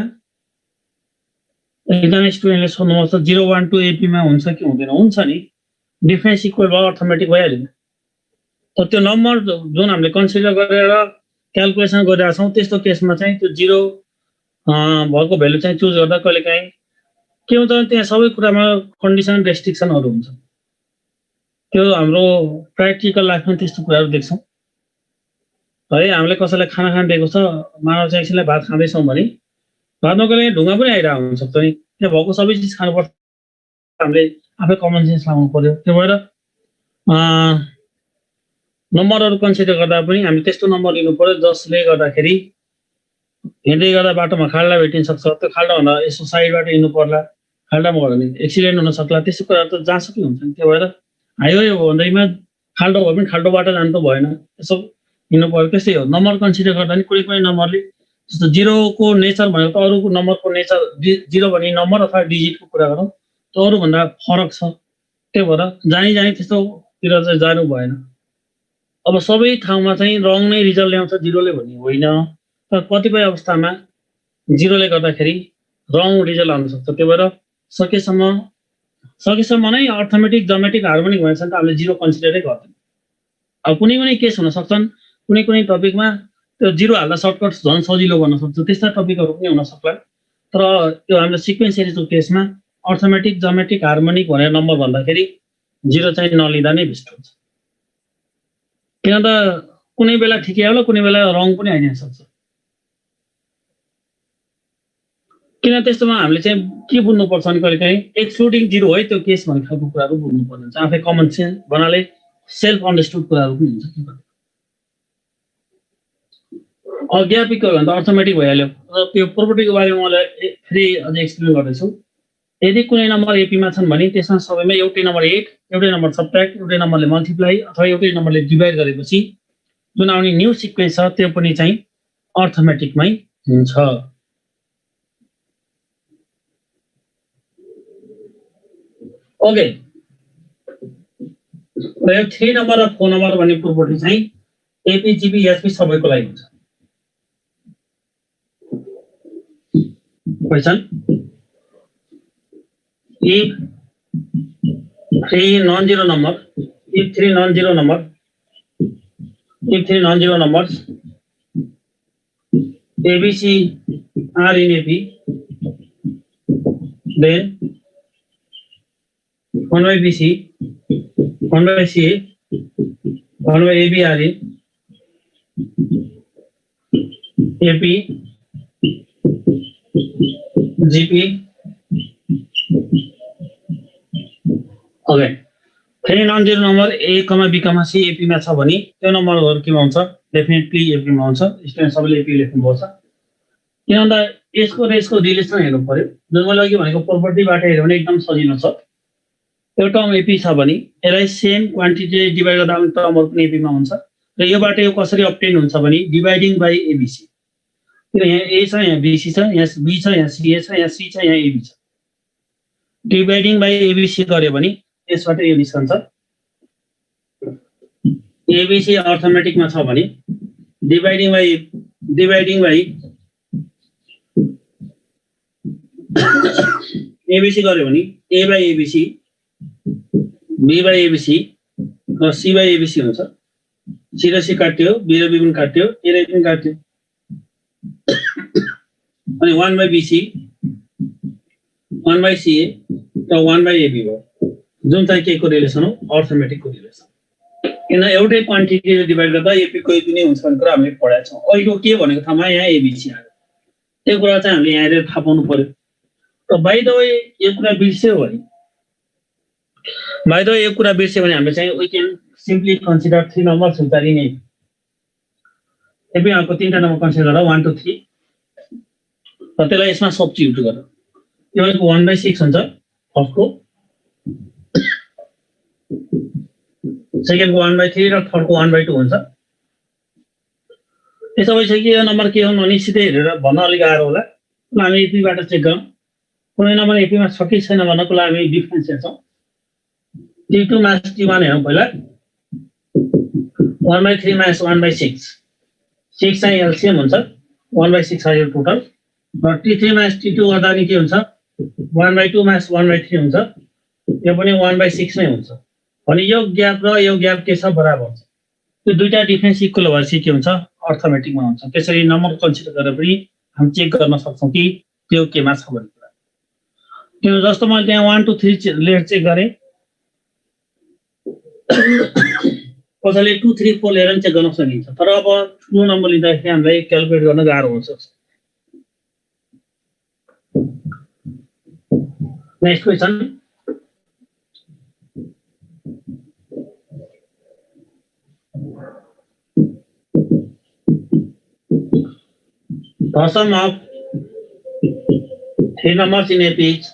एकजना स्टुडेन्टले सोध्नुभएको छ 0 1 2 एपी मा हुन्छ कि हुँदैन हुन्छ नि डिफरेन्स इक्वल भयो अर्थमेटिक भइहाल्यो तर त्यो नम्बर जुन हामीले कन्सिडर गरेर क्याल्कुलेसन गरिरहेका छौँ त्यस्तो केसमा चाहिँ त्यो 0 भएको भ्यालु चाहिँ चुज गर्दा कहिलेकाहीँ के हुन्छ भने त्यहाँ सबै कुरामा कन्डिसन रेस्ट्रिक्सनहरू हुन्छ त्यो हाम्रो प्र्याक्टिकल लाइफमा त्यस्तो कुराहरू देख्छौँ है हामीले कसैलाई खाना खान दिएको छ मानव चाहिँ एकछिनलाई भात खाँदैछौँ भने भातमा कहिले ढुङ्गा पनि आइरहेको हुनसक्छ नि त्यहाँ भएको सबै चिज खानुपर्छ हामीले आफै कमन सेन्स लगाउनु पर्यो त्यो भएर नम्बरहरू कन्सिडर गर्दा पनि हामीले त्यस्तो नम्बर लिनु पर्यो जसले गर्दाखेरि हिँड्दै गर्दा बाटोमा खाल्डा भेटिन सक्छ त्यो खाल्डाभन्दा यसो साइडबाट हिँड्नु पर्ला खाल्डामा गयो भने एक्सिडेन्ट हुन सक्ला त्यस्तो कुराहरू त जहाँसुकै हुन्छ नि त्यो भएर हाइवे भन्दैमा खाल्डो भयो भने खाल्डोबाट जानु त भएन यसो हिँड्नु पर्यो त्यस्तै हो नम्बर कन्सिडर गर्दा नि कुनै नम्बरले जस्तो 0 को नेचर भनेको त अरूको नम्बरको नेचर 0 भन्ने नम्बर अथवा डिजिटको कुरा गरौँ त अरूभन्दा फरक छ त्यो भएर जानी त्यस्तोतिर चाहिँ जानु भएन अब सबै ठाउँमा चाहिँ रङ नै रिजल्ट ल्याउँछ 0ले भन्ने होइन तर कतिपय अवस्थामा 0ले गर्दाखेरि रङ रिजल्ट आउन सक्छ त्यो भएर सकेसम्म नै अर्थमेटिक जमेटिक हार्मोनिक भनेछ भने त हामीले 0 कन्सिडरै गर्दैन अब कुनै केस हुन सक्छन् कुनै टपिकमा त्यो 0 हाल्दा सर्टकट झन् सजिलो गर्न सक्छ त्यस्ता टपिकहरू पनि हुन सक्ला तर त्यो हाम्रो सिक्वेन्स सिरिजको केसमा अर्थमेटिक जमेटिक हार्मोनिक भनेर नम्बर भन्दाखेरि 0 चाहिँ नलिँदा नै बेस्ट हुन्छ किन त कुनै बेला ठिकै होला कुनै बेला रङ पनि आइदिन सक्छ किन त्यस्तोमा हामीले चाहिँ के बुझ्नुपर्छ भने कहिलेकाहीँ एक्सक्लुडिङ 0 है त्यो केस भन्ने खालको कुराहरू बुझ्नुपर्ने हुन्छ आफै कमन सेन्स बनाले सेल्फ अन्डरस्टुड कुराहरू पनि हुन्छ अज्ञापिक हो भने त अर्थमेटिक भइहाल्यो र त्यो प्रोपर्टीको बारेमा मलाई फेरि अझै एक्सप्लेन गर्दैछु यदि कुनै नम्बर एपीमा छन् भने त्यसमा सबैमा एउटै नम्बर एड एउटै नम्बर सब्ट्र्याक्ट एउटै नम्बरले मल्टिप्लाई अथवा एउटै नम्बरले डिभाइड गरेपछि जुन आउने न्यू सिक्वेन्स छ त्यो पनि चाहिँ अर्थमेटिकमै हुन्छ ओके र 3 नम्बर र 4 नम्बर भन्ने प्रोपर्टी चाहिँ एपी जीपी एसपी सबैको लागि हुन्छ question if 3 non-zero numbers ABC are in AP then 1 by BC 1 by CA 1 by AB are in AP GP okay फेरि non zero number A comma be comma C एपीमा छ भने त्यो नम्बरहरू केमा हुन्छ डेफिनेटली एपीमा हुन्छ स्टुडेन्ट सबैले एपी लेख्नुपर्छ किन भन्दा यसको र यसको रिलेसन हेर्नु पर्यो जुन मैले अघि भनेको प्रोपर्टीबाट हेर्यो भने एकदम सजिलो छ एउटा एपी छ भने यसलाई सेम क्वान्टिटी डिभाइड गर्दा आउने टर्महरु पनि एपीमा हुन्छ र योबाट यो कसरी अब्टेन हुन्छ भने डिभाइडिङ बाइ एबीसी किन यहाँ ए छ यहाँ बीसी छ यहाँ बी छ यहाँ सी छ यहाँ सी छ यहाँ एबी छ डिभाइडिङ बाइ एबीसी गर्यो भने यसबाट यो निस्कन्छ एबीसी अर्थमेटिकमा छ भने डिभाइडिङ बाइ एबिसी गर्यो भने A by ABC B by ABC र सी बाई एबिसी हुन्छ। सी र सी काट्यो, बी र बी पनि काट्यो, ए र पनि काट्यो, अनि 1 बाई बीसी 1 बाई सीए र 1 बाई एबी भयो, जुन चाहिँ के को रिलेसन हो, अर्थमेटिकको रिलेसन। किन एउटै क्वान्टिटीले डिभाइड गर्दा एपी को एपी नै हुन्छ भन्ने कुरा हामीले पढाएको छौँ। अहिलेको के भनेको ठाउँमा यहाँ एबिसी आयो, त्यो कुरा चाहिँ हामीले यहाँनिर थाहा पाउनु पर्यो। र बाइ द वे यो कुरा बिर्स्यो भने हामीले चाहिँ we can simply consider 3 numbers हुन्छ नि नै। एपी अर्को 3टा नम्बर कन्सिडर गरेर 1 2 3 र त्यसलाई यसमा सब्स्टिट्युट गर। यो भनेको 1/6 हुन्छ फर्स्टको, सेकेन्डको 1/3 र थर्डको 1/2 हुन्छ। यसो भइसक्यो यो नम्बर के हुन् भने सिधै हेरेर भन्न अलिक गाह्रो होला, हामी एपीबाट चेक गरौँ। कुनै नम्बर एपीमा छ कि छैन भन्नको लागि हामी डिफरेन्स हेर्छौँ। T2 माइनस T1 हेरौँ पहिला। 1/3 माइनस 1/6, 6 चाहिँ एलसिएम हुन्छ, 1/6 आयो टोटल। र T3 माइनस T2 गर्दा नि के हुन्छ, 1/2 माइनस 1/3 हुन्छ, यो पनि 1/6 नै हुन्छ। भने यो ग्याप र यो ग्याप के छ, बराबर छ। त्यो दुईटा डिफरेन्स इक्वल भएपछि के हुन्छ, अर्थमेटिकमा हुन्छ। त्यसरी नम्बर कन्सिडर गरेर पनि हामी चेक गर्न सक्छौँ कि त्यो केमा छ भन्ने कुरा। त्यो जस्तो मैले त्यहाँ 1 2 3 लेयर चेक गरेँ, कसैले 2 3 4 लेयर चेक गर्न सकिन्छ। तर अब ठुलो नम्बर लिँदाखेरि हामीलाई क्यालकुलेट गर्न गाह्रो हुन्छ। Next question, the sum of 3 numbers in a page,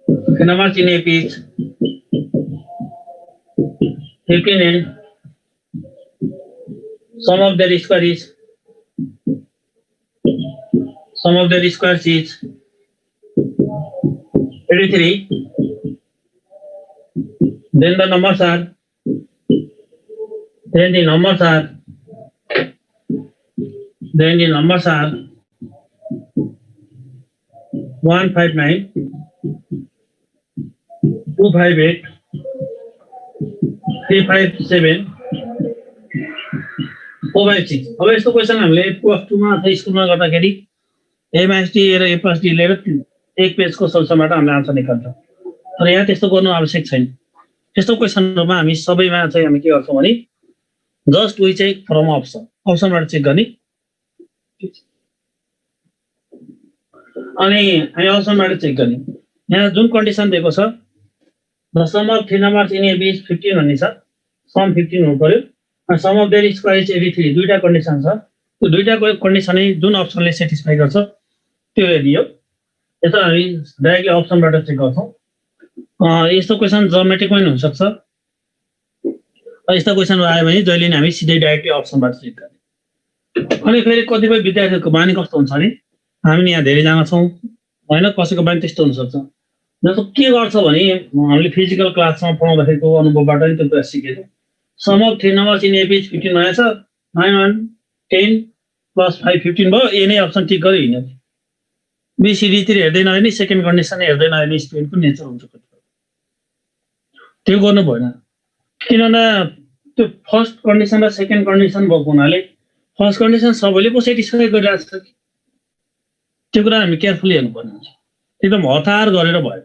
3 numbers in a page 15 and sum of their square is 83. Then the numbers are 159, 258, 357, 456। अब यस्तो क्वेसन हामीले +2 मा अथवा स्कुलमा गर्दाखेरि ए माइनस डी र ए प्लस डी लिएर एक पेजको सोल्युसनबाट हामीले आन्सर निकाल्छौँ। तर यहाँ त्यस्तो गर्नु आवश्यक छैन। यस्तो क्वेसनहरुमा हामी सबैमा चाहिँ हामी के गर्छौँ भने जस्ट वी चेक फ्रम अप्सनबाट चेक गर्ने। अनि हामी अप्सनबाट चेक गर्ने। यहाँ जुन कन्डिसन दिएको छ, the sum of 3 numbers in A B is 15 भन्ने छ, सम 15 हुनु पर्यो। अनि sum of their square is 83, दुईटा कन्डिसन छ। त्यो दुईटा कन्डिसनै जुन अप्सनले सेटिस्फाई गर्छ त्यो हेरियो। यसो हामी डाइरेक्टली अप्सनबाट चेक गर्छौँ। यस्तो क्वेसन ज्योमेट्रिकमै हुन सक्छ। यस्तो क्वेसन आयो भने जहिले नि हामी सिधै डाइरेक्टली अप्सनबाट चेक गर्ने। अनि फेरि कतिपय विद्यार्थीहरुको बानी कस्तो हुन्छ भने, हामी यहाँ धेरै जना छौँ हैन, कसैको बानी त्यस्तो हुन सक्छ। जस्तो के गर्छ भने हामीले फिजिकल क्लासमा पढाउँदाखेरिको अनुभवबाट नि त्यो कुरा सिकेको। Sum of 3 numbers in A B is 15 भनेछ, 9 1 10 + 5 15 भयो। ए नै अप्सन टिक गर्यो हिँड्यो। बीसीडी तिर हेर्दैन भने सेकेन्ड कन्डिसन हेर्दैन भने स्टुडेन्टको नेचर हुन्छ। त्यो गर्नु भएन, किनभने त्यो फर्स्ट कन्डिसन र सेकेन्ड कन्डिसन भएको हुनाले फर्स्ट कन्डिसन सबैले पो सेटिस्फाई गरिरहेको छ कि, त्यो कुरा हामी केयरफुली हेर्नुपर्ने हुन्छ। एकदम हतार गरेर भयो,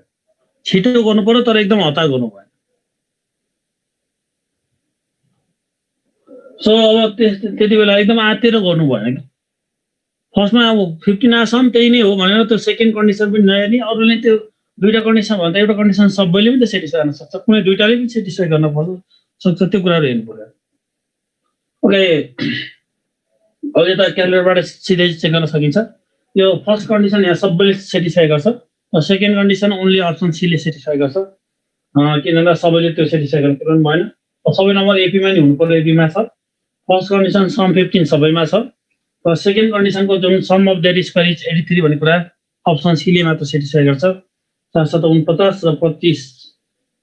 छिटो गर्नु पर्यो तर एकदम हतार गर्नु भएन। सो अब त्यति बेला एकदम आत्तिएर गर्नु भएन कि फर्स्टमा अब 15 आसम्म त्यही नै हो भनेर त्यो सेकेन्ड कन्डिसन पनि नहेर्ने, अरूले त्यो दुईटा कन्डिसन भन्दा एउटा कन्डिसन सबैले पनि त सेटिस्फाई गर्न सक्छ, कुनै दुईटाले पनि सेटिस्फाई गर्न सक्छ, त्यो कुराहरू हेर्नु पर्यो। ओके, अब यता क्यालकुलेटरबाट सिधै चेक गर्न सकिन्छ। यो फर्स्ट कन्डिसन यहाँ सबैले सेटिस्फाई गर्छ, second condition only option C ले सेटिस्फाई गर्छ, किनभने सबैले त्यो सेटिस्फाई गर्न पर्ने भएन। सबै नम्बर एपीमा नि हुनु पर्यो, एपीमा छ। फर्स्ट कन्डिसन सम 15 सबैमा छ, र सेकेन्ड कन्डिसनको जुन sum of their square is 83 भन्ने कुरा अप्सन सी ले मात्र सेटिस्फाई गर्छ। 7 49 र 25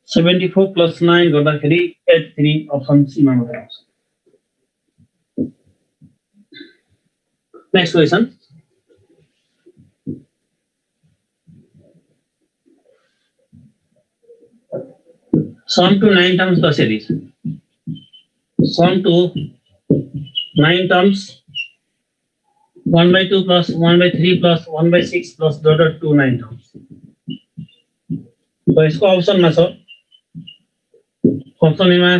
74 + 9 गर्दाखेरि 83 अप्सन सी मा मात्र आउँछ। Next question, sum to 9 terms कसरी छ sum to 9 terms 1/2 plus 1/3 plus 1/6 plus dotted 2 9 terms. तो इसको ऑप्शन में सर ऑप्शन ए में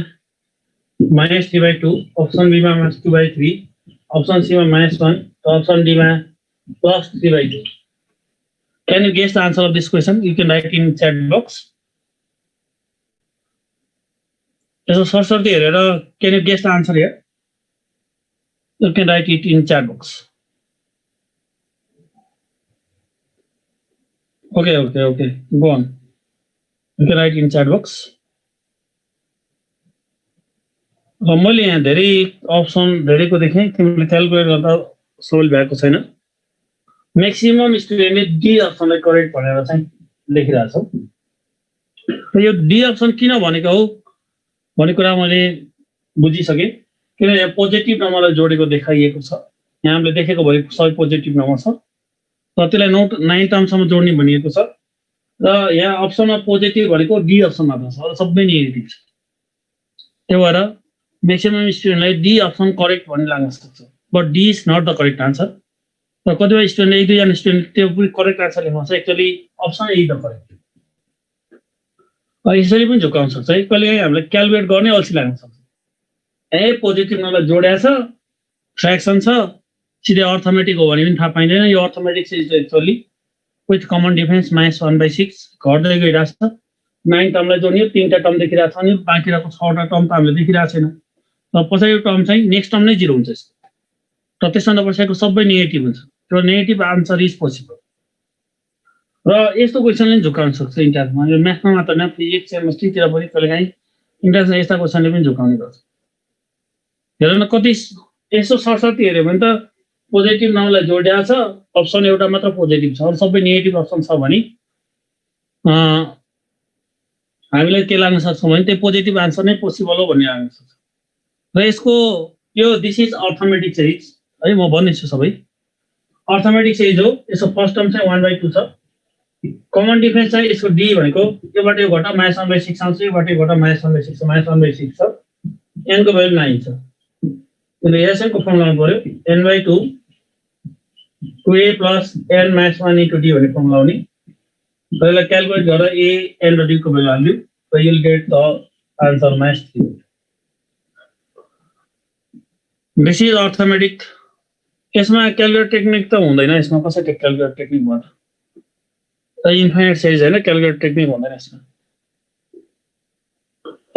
-3/2, ऑप्शन बी में -2/3, ऑप्शन सी में -1, तो ऑप्शन डी में +3/2. Can you guess the answer of this question? You can write in chat box. So सरसर्ती हेरेर can you guess the answer here? You can write it in chat box. Okay. Go on. You can write in chat box. मैले यहाँ धेरै option धेरैको देखेँ तिमीले calculate गर्दा solve भएको छैन म्याक्सिमम स्टुडेन्टले डी अप्सनलाई करेक्ट भनेर चाहिँ लेखिरहेको छ यो डी अप्सन किन भनेको हो भन्ने कुरा मैले बुझिसकेँ किन यहाँ पोजिटिभ नम्बरलाई जोडेको देखाइएको छ यहाँ हामीले देखेको भए सबै पोजिटिभ नम्बर छ र त्यसलाई नोट 9 टर्मसम्म जोड्ने भनिएको छ र यहाँ अप्सनमा पोजिटिभ भनेको डी अप्सन मात्र छ अरु सबै नेगेटिभ छ त्यही भएर मैक्सिमम स्टुडेन्टलाई डी अप्सन करेक्ट भन्ने लाग्न सक्छ but D is not the correct answer र कतिपय स्टुडेन्ट एक दुईजना स्टुडेन्ट त्यो पनि करेक्ट आन्सर लेख्नुहुन्छ actually option A the correct यसरी पनि झुकाउन सक्छ है कहिलेकाहीँ हामीलाई क्यालकुलेट गर्ने अल्छी लाग्न सक्छ ए पोजिटिभ नम्बर जोडेको छ फ्र्याक्सन छ सिधै अर्थमेटिक हो भने पनि थाहा पाइँदैन यो arithmetic is actually with common difference -1/6 घट्दै गइरहेको छ 9 टर्मलाई जोड्ने 3टा टर्म देखिरहेको छ अनि बाँकी रहेको 6वटा टर्म त हामीले देखिरहेको छैन र पछाडिको टर्म चाहिँ नेक्स्ट टर्म नै 0 हुन्छ यसको र त्यसभन्दा पछाडिको सबै नेगेटिभ हुन्छ त्यो नेगेटिभ आन्सर इज पोसिबल र यस्तो क्वेसनले झुकाउन सक्छ इन्टरभ्यूमा यो म्याथमा मात्र न फिजिक्स केमिस्ट्रीतिर पनि कहिलेकाहीँ इन्टरभ्यूमा यस्ता क्वेसनले पनि झुकाउने गर्छ हेर न कति यसो सरसर्ती हेऱ्यो भने त पोजिटिभ नम्बरलाई जोडिएको छ अप्सन एउटा मात्र पोजिटिभ छ अरु सबै नेगेटिभ अप्सन छ भने हामीलाई के लाग्न सक्छ भने त्यो पोजिटिभ आन्सर नै पोसिबल हो भन्ने लाग्न सक्छ र यसको यो दिस इज अर्थमेटिक सिरिज है म भन्नेछु सबै अर्थमेटिक सिरिज हो यसको फर्स्ट टर्म चाहिँ 1/2 छ कमन डिफरेन्स चाहिँ यसको डी भनेको योबाट यो घटा -1/6 आउँछ योबाट यो घटा -1/6 -1/6 छ n को भ्यालु 9 छ त्यसले एसएन को फर्मुला गर्यो n/2 2a + n - 1 * d भन्ने फर्मुला हो नि त्यसलाई क्याल्कुलेट गरेर a n र d को भ्यालु हाल्नु so you will get the answer -3 this is arithmetic यसमा क्याल्कुलेट टेक्निक त हुँदैन यसमा कसरी क्याल्कुलेट टेक्निक भन्छ इन्फाइनाइट सिरिज हैन क्याल्कुलेट टेक्निक हुँदैन यसमा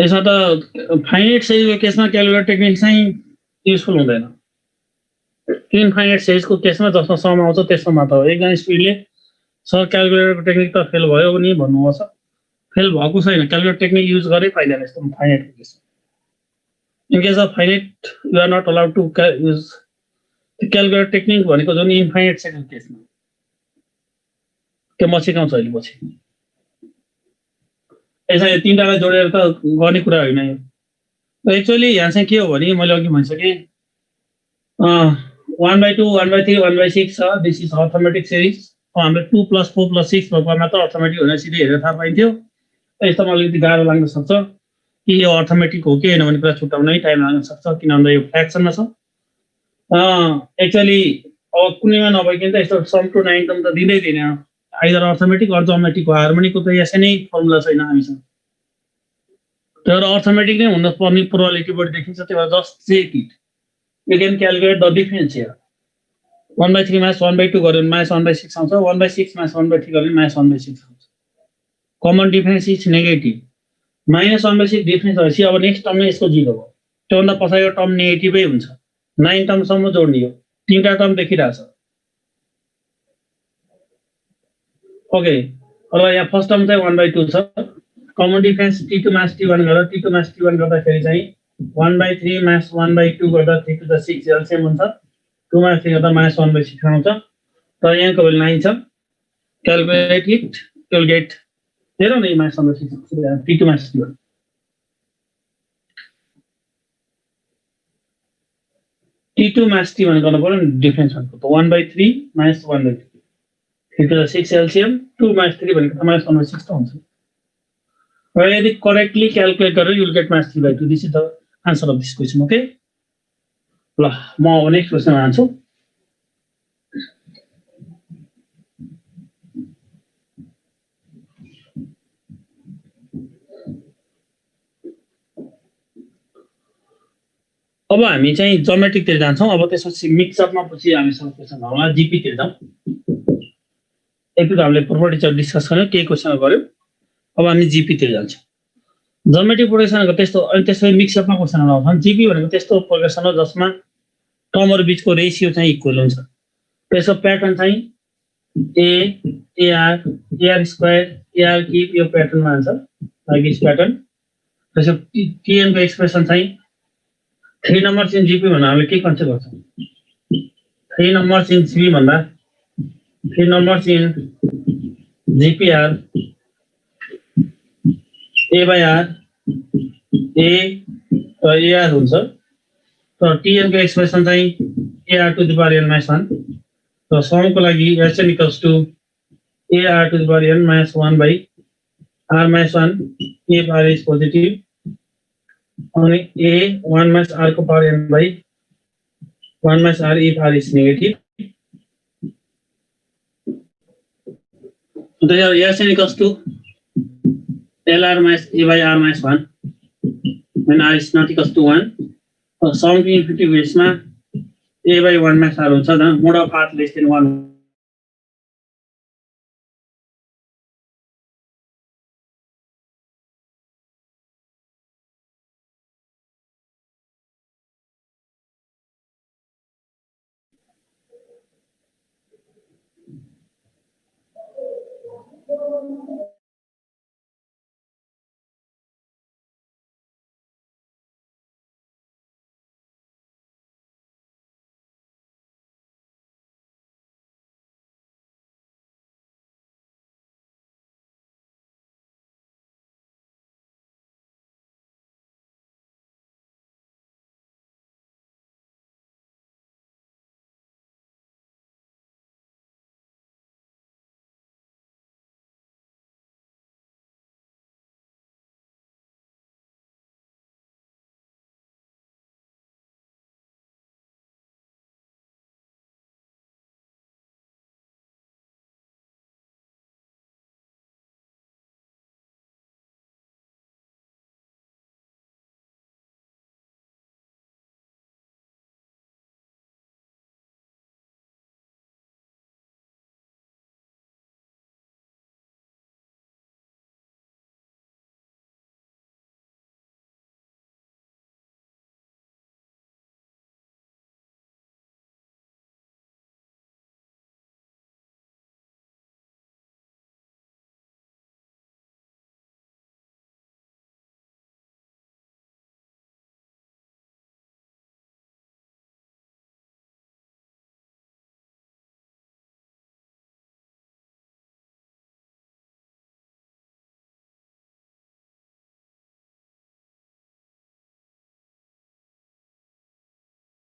यसमा त फाइनाइट सिरिजको केसमा क्याल्कुलेट टेक्निक चाहिँ युजफुल हुँदैन इन्फाइनाइट सिरिजको केसमा जसमा सम आउँछ त्यसमा मात्र हो एकजना स्टुडेन्टले सर क्याल्कुलेटरको टेक्निक त फेल भयो नि भन्नुभएको छ फेल भएको छैन क्याल्कुलेटर टेक्निक युज गरे फाइदा यस्तो फाइनाइटको केसमा in case of finite you are not allowed to use calculator technique भनेको जुन इन्फाइनाइट सेकेन्ड केसमा त्यो म सिकाउँछु अहिले पछि यसमा यो तीनटालाई जोडेर त गर्ने कुरा होइन यो एक्चुअली यहाँ चाहिँ के हो भने मैले अघि भनिसकेँ 1/2 1/3 1/6 छ दिस इज अर्थमेटिक सिरिज हाम्रो 2 + 4 + 6 भएको मात्र अर्थमेटिक होइन सिधै हेरेर थाहा पाइन्थ्यो यस्तोमा अलिकति गाह्रो लाग्न सक्छ कि यो अर्थमेटिक हो कि होइन भन्ने कुरा छुट्याउनै टाइम लाग्न सक्छ किनभने यो फ्र्याक्सनमा छ एक्चुअली अब कुनैमा नभइकन त यस्तो सम टु 9 टर्म त दिँदै दिदैन आइदर अर्थमेटिक अर ज्योमेट्रिक हो हार्मोनिकको त यसै नै फर्मुला छैन हामीसँग तर अर्थमेटिक नै हुन पर्ने प्रोबेबिलिटी बढी देखिन्छ त्यही भएर just check it you can calculate the difference here 1/3 - 1/2 गर्यो भने -1/6 आउँछ 1/6 - 1/3 गर्यो भने -1/6 आउँछ common difference is negative -1/6 difference भएपछि अब नेक्स्ट टर्म नै यसको 0 हो त्योभन्दा पछाडिको टर्म नेगेटिभै हुन्छ 9 टर्मसम्म जोड्ने हो 3टा टर्म देखिरहेछ ओके अब यहाँ फर्स्ट टर्म चाहिँ 1/2 छ कमन डिफरेन्स t2 - t1 गर्दा t2 - t1 गर्दाखेरि चाहिँ 1/3 - 1/2 गर्दा 3 to the 6 एलसिएम हुन्छ 2 - 3 गर्दा -1/6 आउँछ र यहाँको भ्यालु 9 छ calculate it you will get हेरौँ न -1/6 t2 - t1 t2 - t1 गर्नु पर्यो नि डिफरेन्स भनेको त 1/3 - 1/2 3 to the 6 एलसिएम 2 - 3 भनेको त -1/6 त हुन्छ र यदि करेक्टली क्यालकुलेट गरेर you'll get minus 3/2 this is the answer of this question okay ल म अब नेक्स्ट क्वेसन आन्छु अब हामी चाहिँ जोमेट्रिकतिर जान्छौँ अब त्यसपछि मिक्सअपमा पछि हामीसँग क्वेसन होला जिपीतिर जाउँ एकपल्ट हामीले प्रोपर्टी डिस्कस गर्यौँ केही क्वेसन गर्यौँ अब हामी जिपीतिर जान्छौँ जोमेट्रिक प्रोग्रेसनको त्यस्तो अनि त्यसपछि मिक्सअपमा क्वेसन आउँछ जिपी भनेको त्यस्तो प्रोग्रेसन हो जसमा टर्महरू बिचको रेसियो चाहिँ इक्वल हुन्छ त्यसको प्याटर्न चाहिँ एआर स्क्वायर एआर क्युब यो प्याटर्नमा आन्छ लाइक दिस प्याटर्न त्यसको टिएनको एक्सप्रेसन चाहिँ 3 नम्बर्स इन जिपी भन्दा हामीले के कन्सिडर गर्छौँ 3 नम्बर्स इन जिपी भन्दा 3 numbers in GP are A by R A AR हुन्छ तर टिएनको एक्सप्रेसन चाहिँ AR to the power N minus 1 र समको लागि SN equals to AR to the power N minus 1 by R minus 1 if R is positive अनि A 1 minus R को power N by 1 minus R if R is negative अन्त SN equals to LR minus A by R minus 1 when r is not equals to 1 sum to infinity बेसमा a by 1 minus r हुन्छ न mod of r less than 1